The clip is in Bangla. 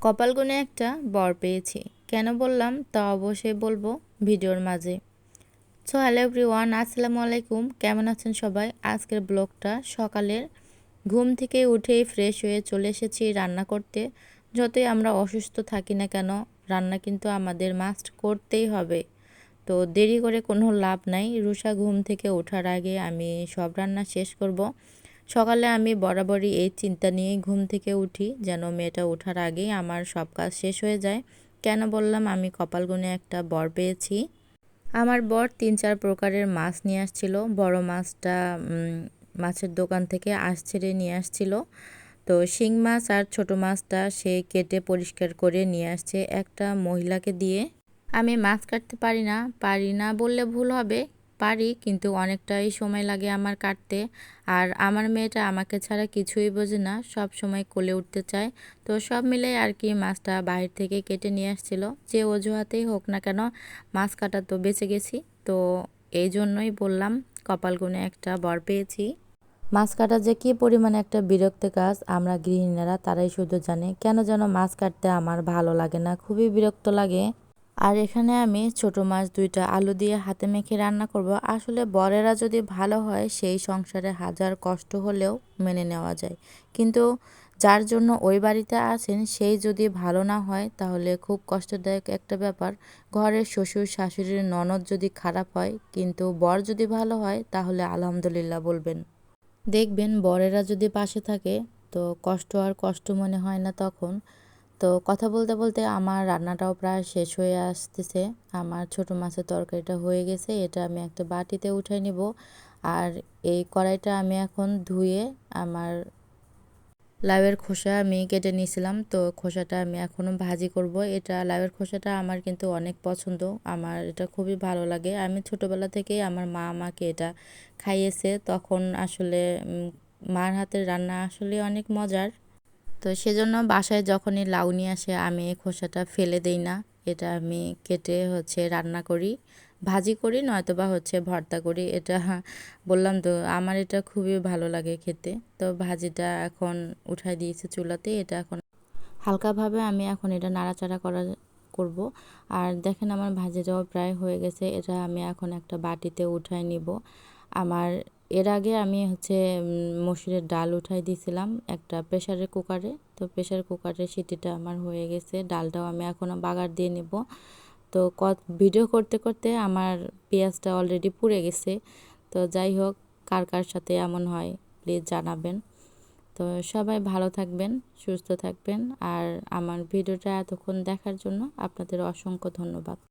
কপাল গুনে একটা বর পেয়েছি। কেন বললাম তা অবশ্যই বলবো ভিডিওর মাঝে। সো হ্যালো এভরিওয়ান, আসসালামু আলাইকুম। কেমন আছেন সবাই? আজকের ব্লগটা সকালের ঘুম থেকে উঠেই ফ্রেশ হয়ে চলে এসেছি রান্না করতে। যতই আমরা অসুস্থ থাকি না কেন, রান্না কিন্তু আমাদের মাস্ট করতেই হবে। তো দেরি করে কোনো লাভ নাই। রুষা ঘুম থেকে ওঠার আগে আমি সব রান্না শেষ করব। সকালে আমি বরাবরই এই চিন্তা নিয়েই ঘুম থেকে উঠি যেন মেয়েটা ওঠার আগেই আমার সব কাজ শেষ হয়ে যায়। কেন বললাম আমি কপাল গুনে একটা বর পেয়েছি। আমার বর ৩-৪ প্রকারের মাছ নিয়ে আসছিল। বড় মাছটা মাছের দোকান থেকে আঁশ ছেড়ে নিয়ে আসছিল। তো শিং মাছ আর ছোট মাছটা সে কেটে পরিষ্কার করে নিয়ে আসছে একটা মহিলাকে দিয়ে। আমি মাছ কাটতে পারি না বললে ভুল হবে। পারি, কিন্তু অনেকটাই সময় লাগে আমার কাটতে। আর আমার মেয়েটা আমাকে ছাড়া কিছুই বোঝে না, সব সময় কোলে উঠতে চায়। তো সব মিলে আর কি মাছটা বাইরে থেকে কেটে নিয়ে আসছিল। যে অজুহাতেই হোক না কেন, মাছ কাটা তো বেঁচে গেছি। তো এই জন্যই বললাম কপাল গুনে একটা বর পেয়েছি। মাছ কাটা যে কী পরিমাণে একটা বিরক্ত কাজ আমরা গৃহিণীরা তারাই শুধু জানে। কেন যেন মাছ কাটতে আমার ভালো লাগে না, খুবই বিরক্ত লাগে। আর এখানে আমি ছোট মাছ 2টা আলু দিয়ে হাতে মেখে রান্না করব। আসলে বরেরা যদি ভালো হয় সেই সংসারে হাজার কষ্ট হলেও মেনে নেওয়া যায়, কিন্তু যার জন্য ওই বাড়িতে আছেন সেই যদি ভালো না হয় তাহলে খুব কষ্টদায়ক একটা ব্যাপার। ঘরের শ্বশুর শাশুড়ির ননদ যদি খারাপ হয় কিন্তু বর যদি ভালো হয় তাহলে আলহামদুলিল্লাহ বলবেন। দেখবেন বরেরা যদি পাশে থাকে তো কষ্ট আর কষ্ট মনে হয় না তখন। তো কথা বলতে বলতে আমার রান্নাটাও প্রায় শেষ হয়ে আসতেছে। আমার ছোট মাছের তরকারিটা হয়ে গেছে, এটা আমি একটা বাটিতে উঠাই নিব। আর এই কড়াইটা আমি এখন ধুয়ে আমার লাউয়ের খোসা আমি কেটে নিয়েছিলাম, তো খোসাটা আমি এখনও ভাজি করব। এটা লাউয়ের খোসাটা আমার কিন্তু অনেক পছন্দ, আমার এটা খুবই ভালো লাগে। আমি ছোটোবেলা থেকেই আমার মা আমাকে এটা খাইয়েছে, তখন আসলে মার হাতের রান্না আসলে অনেক মজার। তো সেজন্য বাসায় যখনই লাউ নিয়ে আসে আমি এই খোসাটা ফেলে দেই না। এটা আমি কেটে রান্না করি, ভাজি করি, নয়তোবা ভর্তা করি। এটা বললাম তো আমার এটা খুবই ভালো লাগে খেতে। তো ভাজিটা এখন উঠাই দিয়েছি চুলাতে, এটা এখন হালকাভাবে আমি এখন এটা নাড়াচাড়া করব। আর দেখেন আমার ভাজিটাও প্রায় হয়ে গেছে, এটা আমি এখন একটা বাটিতে উঠাই নিব। আমার এর আগে আমি মসুরের ডাল উঠাই দিয়েছিলাম একটা প্রেসারের কুকারে। তো প্রেসার কুকারের সিটিটা আমার হয়ে গেছে, ডালটাও আমি এখনও বাগার দিয়ে নেব। তো ভিডিও করতে করতে আমার পেঁয়াজটা অলরেডি পুড়ে গেছে। তো যাই হোক, কার কার সাথে এমন হয় প্লিজ জানাবেন। তো সবাই ভালো থাকবেন, সুস্থ থাকবেন। আর আমার ভিডিওটা এতক্ষণ দেখার জন্য আপনাদের অসংখ্য ধন্যবাদ।